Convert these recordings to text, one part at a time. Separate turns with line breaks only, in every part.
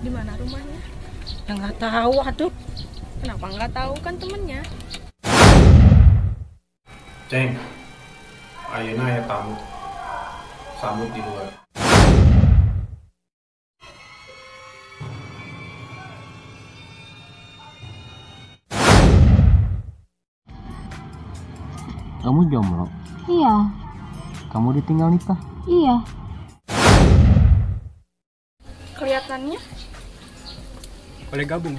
Di mana rumahnya?
Ya nggak tahu atuh.
Kenapa nggak tahu, kan temennya?
Ceng, ayeuna aya tamu. Sambut di luar.
Kamu jomblo?
Iya,
Kamu ditinggal nikah?
iya.
Kelihatannya
Boleh gabung?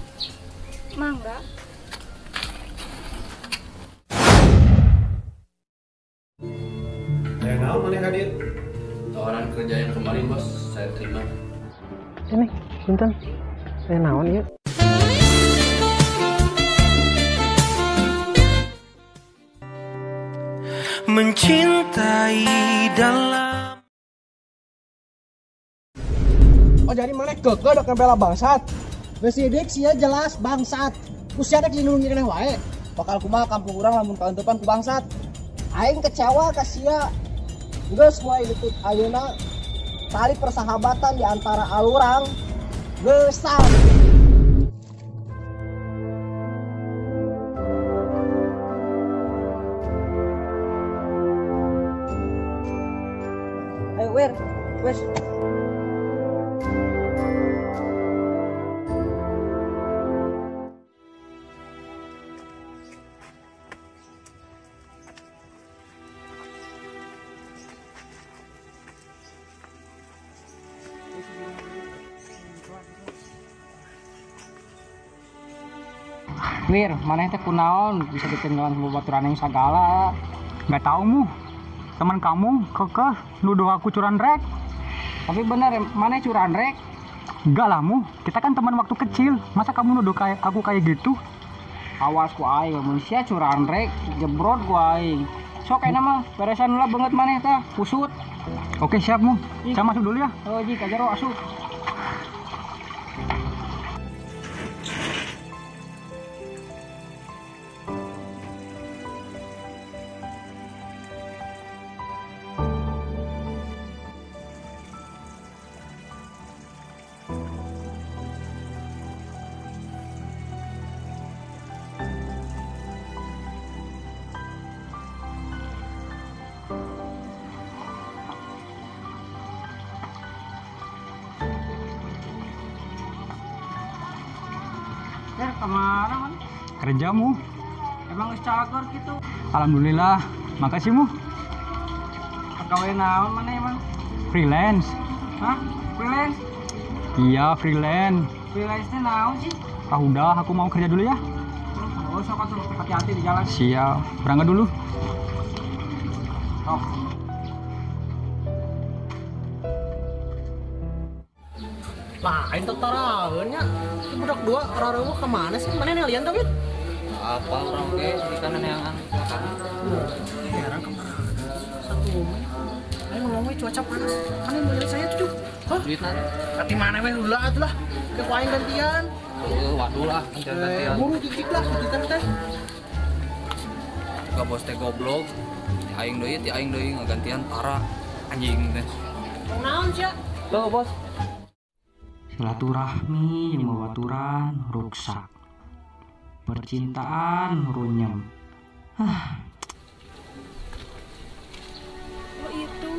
mangga.
Aya naon maneh hadir?
Tawaran kerja yang kemarin bos, saya terima.
Ini, punten. Saya naon ya?
Mencintai dalam.
Oh jadi mana keke dok bela bangsat. Besidik sia jelas bangsat. Usia dek lindungi keneh wae. Bakal kumaha kampung urang lamun tahun depan ku bangsat. Aing kecewa ka sia. Geus mulai ditut ayeuna tali persahabatan di antara alurang geusang. Ayo wes.
Wir, mana teh kunaon bisa ditinggalan sama baturan yang segala. Nggak tahu mu. Teman kamu kekeh nuduh aku curanrek. Tapi bener, mana curanrek? Enggak lah mu. Kita kan teman waktu kecil. Masa kamu nuduh aku kayak gitu? Awas ku aing, manusia curanrek, jebrot ku aing. Sok enak mah, beresan lah banget mana teh, usut. Oke siap mu. Saya masuk dulu ya. Oh ji, kajaro asup. Kemana man? Kerjamu. Emang cager gitu. Alhamdulillah, makasih mu. Pegawai naon mana emang? Freelance. Hah? Freelance? Iya, freelance. Freelance-nya naon sih? Ah udah, aku mau kerja dulu ya. Oh, sok atuh, hati-hati di jalan. Siap. Berangkat dulu. Sok.
Lain tetaraeunnya. Budak dua rareueuh ka mana sih? Mana lian tapi?
Apa orang ke di kanan yang belakang?
Heran ka mana? Satu momen. Ayo ngomong cuaca panas. Mana yang mau saya tuh? Hah?
Duit nanti.
Kati mana we ulah atuh lah. Ke aing gantian.
Waduh lah, gantian.
Buru dikit lah kita teh.
Gak bos teh goblok. Ti aing deui ngagantian parah anjing teh.
Naon sia?
Tuh bos.
Silaturahmi yang membaturan ruksak, percintaan runyem.
Oh itu.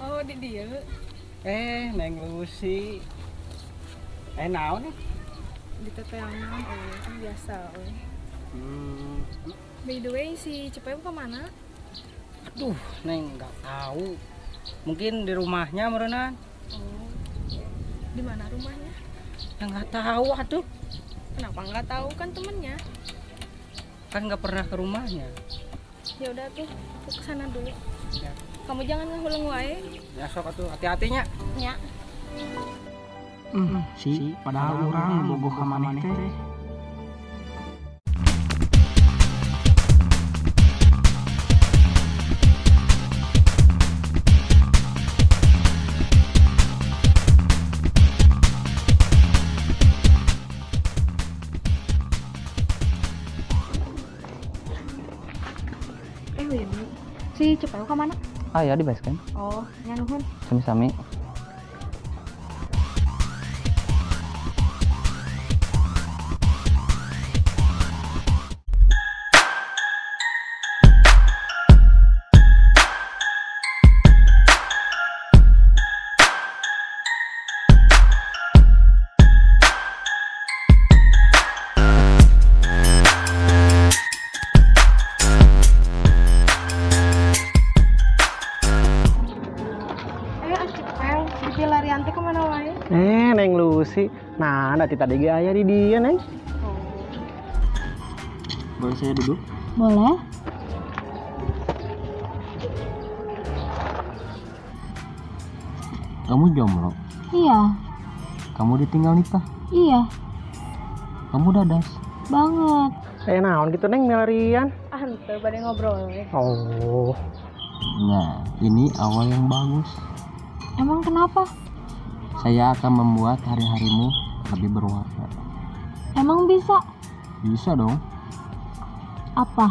Oh di dia.
Neng Lucy. Naon nih?
Di teteangan, kan biasa. By the way, si Cepem kemana?
Aduh, Neng nggak tahu. Mungkin di rumahnya merenan.
Oh, di mana rumahnya?
Ya nggak tahu atuh.
Kenapa nggak tahu, kan temennya?
Kan nggak pernah ke rumahnya.
Ya udah tuh, aku kesana dulu.
Ya.
Kamu jangan ngehuleng wae.
Ya sok atuh, hati-hatinya.
Ya.
Si, padahal orang bogoh ka maneh teh.
Si Cepeu kemana?
Aya di base camp.
Oh, nya nuhun.
Sami-sami.
Larian teh kemana wae?
Neng Lucy. Nah, nanti tadi ge aya di dia, Neng.
Boleh saya duduk?
Boleh?
Kamu jomblo?
Iya.
Kamu ditinggal nikah?
Iya.
Kamu dadas?
Banget.
Naon gitu, Neng, melarian?
Ah, henteu bade ngobrol we.
Oh.
Nah, ini awal yang bagus.
Emang kenapa?
Saya akan membuat hari-harimu lebih berwarna.
Emang bisa?
Bisa dong.
Apa?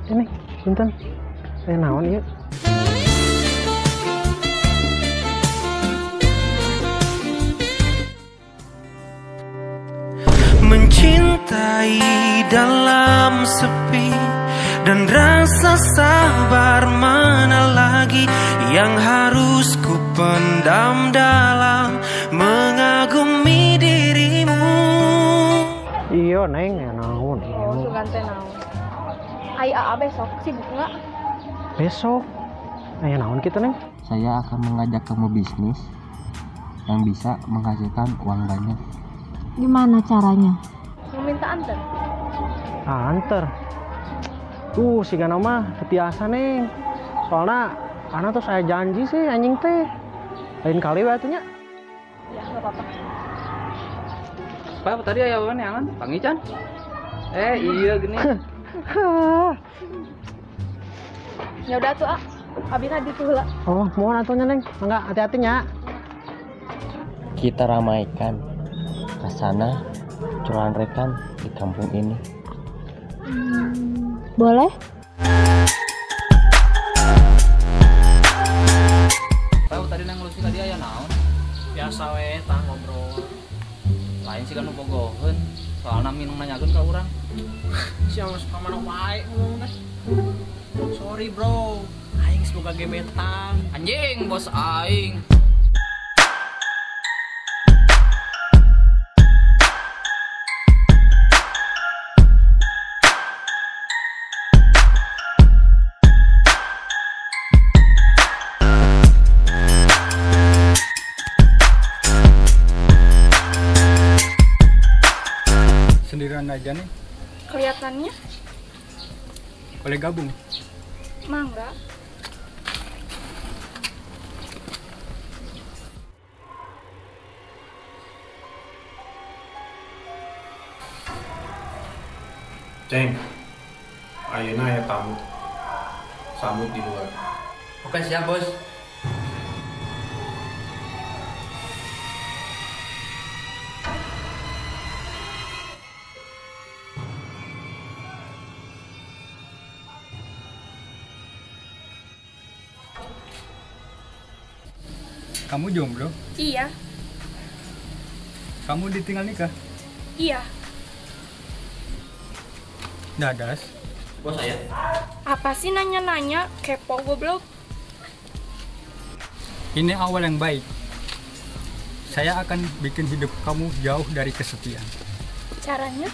Neng, punten. Naon ieu?
Mencintai dalam sepi dan rasa sabar mana lagi yang harus ku pendam dalam mengagumi dirimu.
Iya, Neng, naon
Oh,
ieu?
sugan teh naon? Ai aa besok sibuk enggak?
Besok. Naon gitu, Neng?
Saya akan mengajak kamu bisnis yang bisa menghasilkan uang banyak.
Gimana caranya?
Meminta anter.
Anter. Si Gana mah ketiasa, Neng. Soalnya anak tuh saya janji sih anjing teh. Lain kali we atunya.
Ya, enggak apa-apa.
Apa tadi aya wae neangan? Pangican? Iya gini.
Ya udah tuh, Abi tadi tuh lah.
Oh, mohon atunya, Neng. Enggak, hati-hatinya.
Kita ramaikan kasana curahan rekan di kampung ini.
Boleh?
Apa tadi nang Lucy tadi aya naon?
Biasa we tah ngobrol.
Lain sih kan bogoheun. Soalna minum nanyakeun ka urang.
Siapa suka mana wae ngomong teh. Sorry bro, aing semoga gebetan.
Anjing, bos aing.
Sendirian aja nih,
Kelihatannya
boleh gabung.
mangga.
Ceng, ayeuna aya tamu. Sambut di luar.
Oke, siap, Bos.
Kamu jomblo?
Iya,
Kamu ditinggal nikah?
iya.
Dadas?
Bos saya.
Apa sih nanya-nanya? Kepo goblok.
Ini awal yang baik. Saya akan bikin hidup kamu jauh dari kesepian.
Caranya?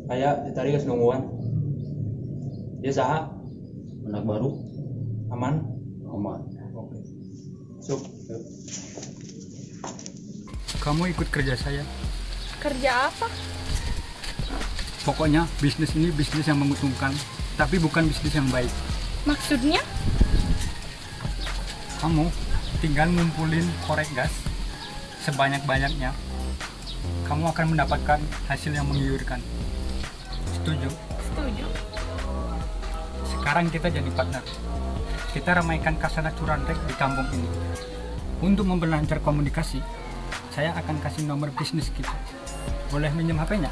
Aya ditarik ke nungguan. Dia saha? Anak baru. Aman? Aman. Oke. Sup.
Kamu ikut kerja saya.
Kerja apa?
Pokoknya bisnis ini bisnis yang menguntungkan, tapi bukan bisnis yang baik.
Maksudnya?
Kamu tinggal ngumpulin korek gas sebanyak-banyaknya. Kamu akan mendapatkan hasil yang menggiurkan. Setuju?
Setuju.
Sekarang kita jadi partner. Kita ramaikan kasana curanrek di kampung ini. Untuk memperlancar komunikasi, saya akan kasih nomor bisnis kita. Boleh minjem HP-nya?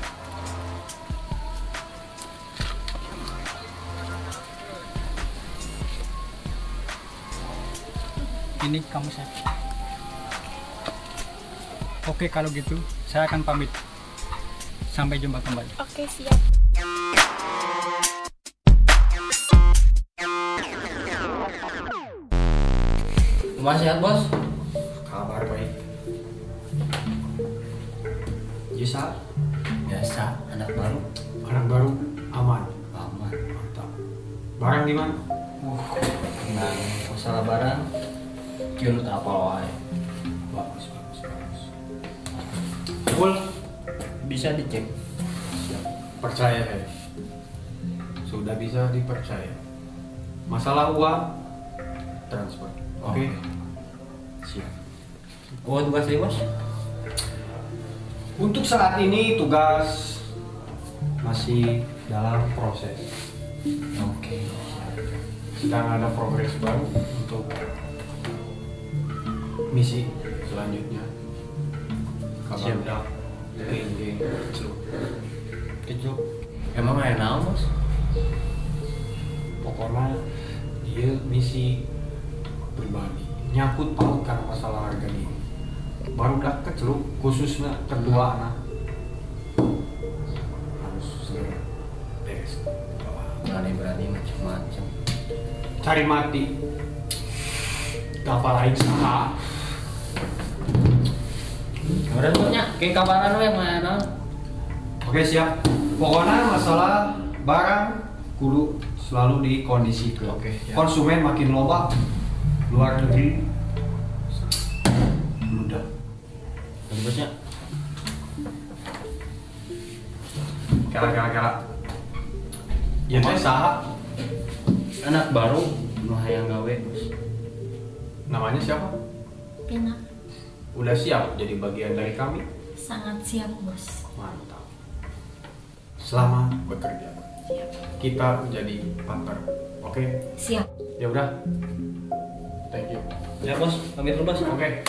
Ini kamu saya. Oke, kalau gitu saya akan pamit. Sampai jumpa kembali.
Oke, siap.
Gimana sehat bos?
Kabar baik. Jisa,
Biasa, anak baru.
anak baru aman.
Aman.
Mantap. Barang di mana?
Tenang, masalah barang. Kieu tak apa wae.
Bagus. Full
Bisa dicek.
percaya ya. Sudah bisa dipercaya. Masalah uang transfer. Oke. Siap.
Oh, tugas nih bos?
Untuk saat ini tugas masih dalam proses.
Oke.
Sedang ada progres baru untuk misi selanjutnya. Kabar udah geng
Kecuk. Emang aya naon bos?
pokoknya dia misi pribadi nyangkut paut karena masalah harga ini baru udah keceluk khususnya kedua anak harus segera beres.
Berani macam-macam.
Cari mati kapal lain saha.
Udah punya kayak kabaran we mah naon?
Oke siap. Pokoknya masalah barang kudu selalu dikondisikan.
Oke, siap.
Konsumen makin loba, luar negeri bludak.
Bosnya.
Kala. Ya teh saha?
Anak baru nu hayang gawe bos.
Namanya siapa?
Pina,
Udah siap jadi bagian dari kami?
sangat siap bos.
Mantap. Selamat bekerja. Kita jadi partner. Oke?
Siap.
Ya udah. Thank you.
Ya bos, pamit dulu bos.
Oke.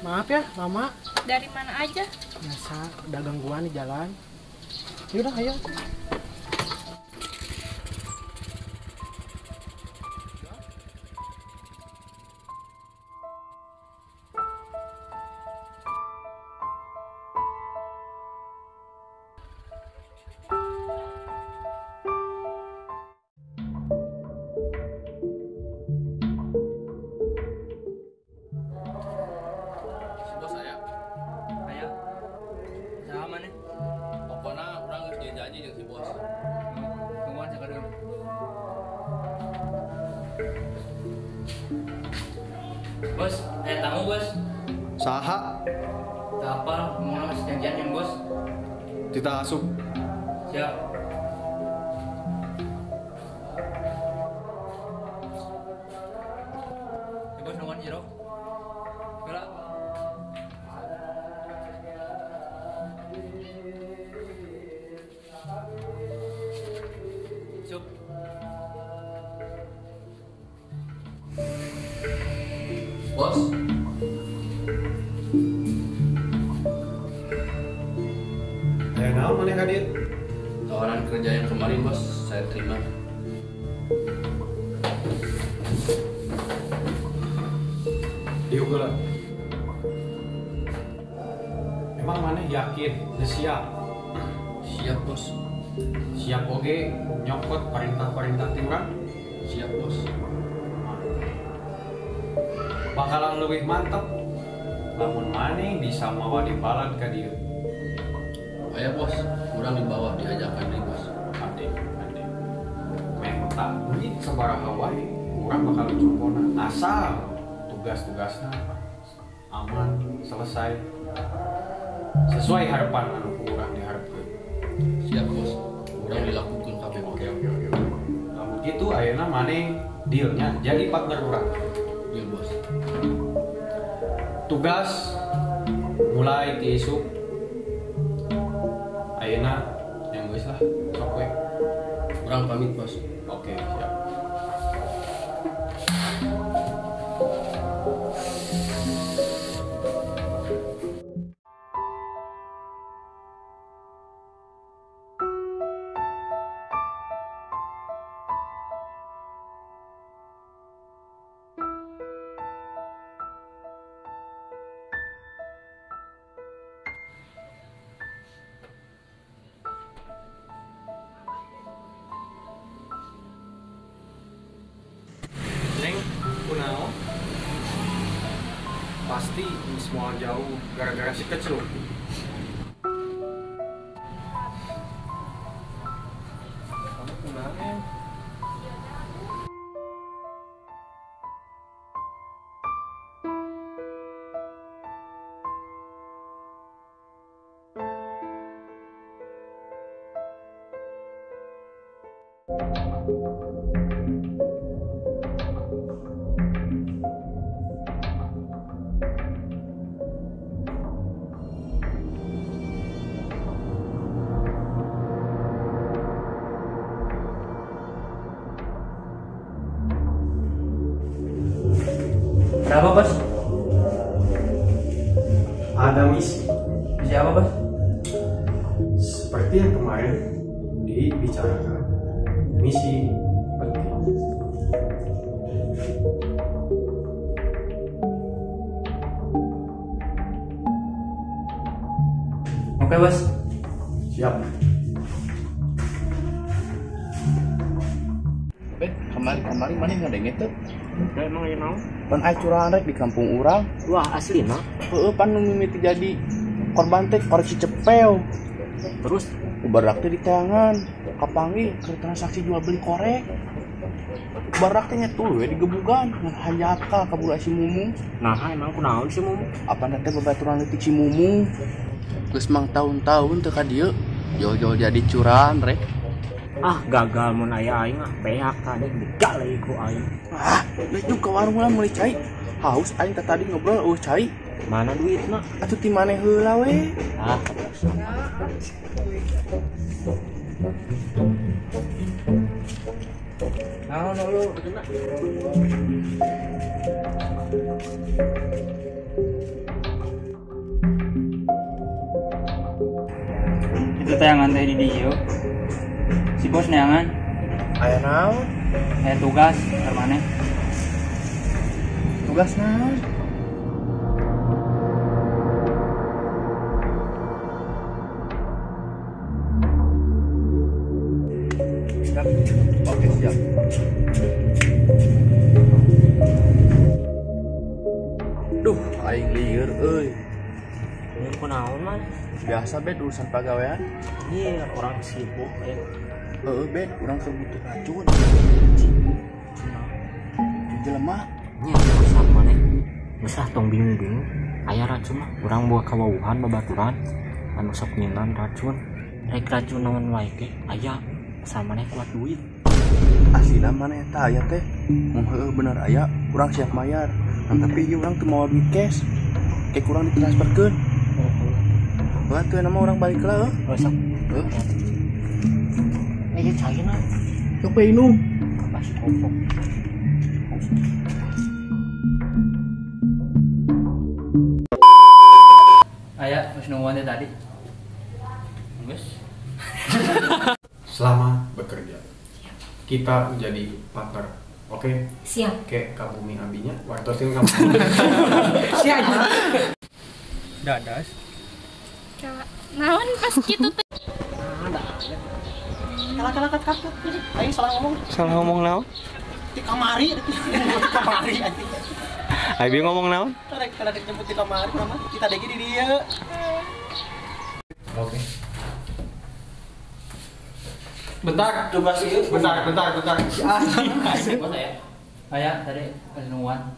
Maaf ya, lama.
Dari mana aja?
Biasa ada gangguan di jalan. Yaudah, ayo.
Bos saya. Aya. Saha maneh? Pokona urang geus janji jeung si bos. Tungguan sakadeu. Bos, tamu bos.
Saha?
Tak apa, mau ngasih janjian yang bos.
Kita asup.
Siap. Ya bos, nungguan jero. Gerak. Sup. Bos.
Naon maneh ka dieu?
Tawaran kerja yang kemarin bos, saya terima.
Diugeula. Emang maneh yakin geus siap?
Siap bos.
Siap oge nyokot perintah-perintah ti urang?
Siap bos.
Bakalan leuwih mantep lamun maneh bisa mawa dibalan ka dieu.
Aya bos, kurang di bawah diajakan nih bos.
Ade. Mentak duit sabaraha wae, urang bakal cukona. Asal tugas-tugasna aman selesai sesuai harapan anu urang diharapkeun.
Siap bos. Kurang dilakukan kabeh bos.
Oke. Lamun kitu ayeuna maneh dealnya jadi partner urang.
Iya bos.
Tugas mulai ti isuk ayeuna yang geus lah sok we.
Kurang Orang pamit bos.
Oke, siap.
Neng, kunaon?
Pasti ini semua jauh gara-gara si kecil.
Kamu kunaon?
Kenapa bos?
Ada misi.
Siapa bos?
Seperti yang kemarin dibicarakan. Misi penting.
Oke bos.
Siap.
Kemarin mana ngadeng itu?
Emang ya mau?
Pan acuran rek di kampung urang.
Wah asli nah.
Heeh, pan nu mimiti jadi korban teh koreksi cepel.
Terus
Barak teh di tangan, kapangi ke transaksi jual beli korek. Barak teh nyetul we digebugan, hanjaka kabur si Mumu.
nah emang kunaon sih mau?
Apa nanti babaturan leutik si Mumu? Geus mang tahun-tahun teu ka dieu. Jol-jol jadi curan rek.
Ah gagal mun aya aing ah peak tadi begal lagi ku aing.
Ah, leujuk ka warung lah meuli cai. Haus aing tadi ngobrol cai.
Mana duitna?
Atuh ti maneh heula we.
Ah. Nah, lu kena.
Itu tayangan teh di dieu. Si bos neangan
Aya naon?
aya tugas ka maneh.
Tugas naon? Siap. Oke, siap. Duh, aing lieur euy.
Ini kunaon man?
Biasa bet urusan pagawean.
Iya orang sibuk
Heeh, bet urang keur butuh racun. Jelema,
nya asal maneh. Besah tong bingung-bingung. Aya racun mah urang buah kawauhan babaturan anu sok nyinan racun. Rek racun naon wae ge aya asal maneh kuat duit.
aslina maneh tah aya teh. Mun heueuh bener aya, urang siap mayar. Tapi ieu urang teu moal duit cash. Kayak kurang ditransferkeun. Wah, tuh nama orang balik lah.
Besok. Ini cairna.
Coba minum.
Pas kopok.
Aya geus nungguan tadi. Geus.
Selamat bekerja. Kita menjadi partner. Oke?
Siap.
Kayak kabumi ambinya, wartosin kamu.
Siap. Dadas.
Naon pas gitu teh.
Kalak. Aing salah ngomong.
Salah ngomong naon?
Di kamari. Kamari anjing.
Abi ngomong naon?
Karek jemput di kamari mah. Kita degi di dieu.
Oke. Bentar, coba sih. Bentar.
Bos aya. Aya tadi geus nungguan.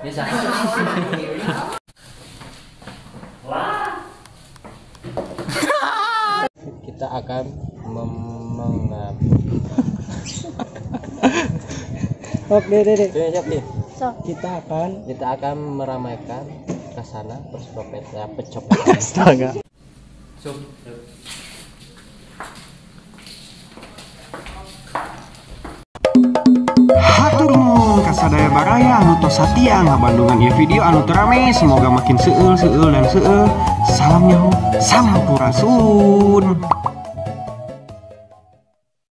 Biasa.
Kita akan Oke, Dede. Siap nih. Kita akan meramaikan ke sana pecopetan. Astaga.
Sup.
kasadaya baraya anu tos satia ngabandungan ieu video anu teu rame, semoga makin seueul dan seueul. Salam nyaho, salam purasun.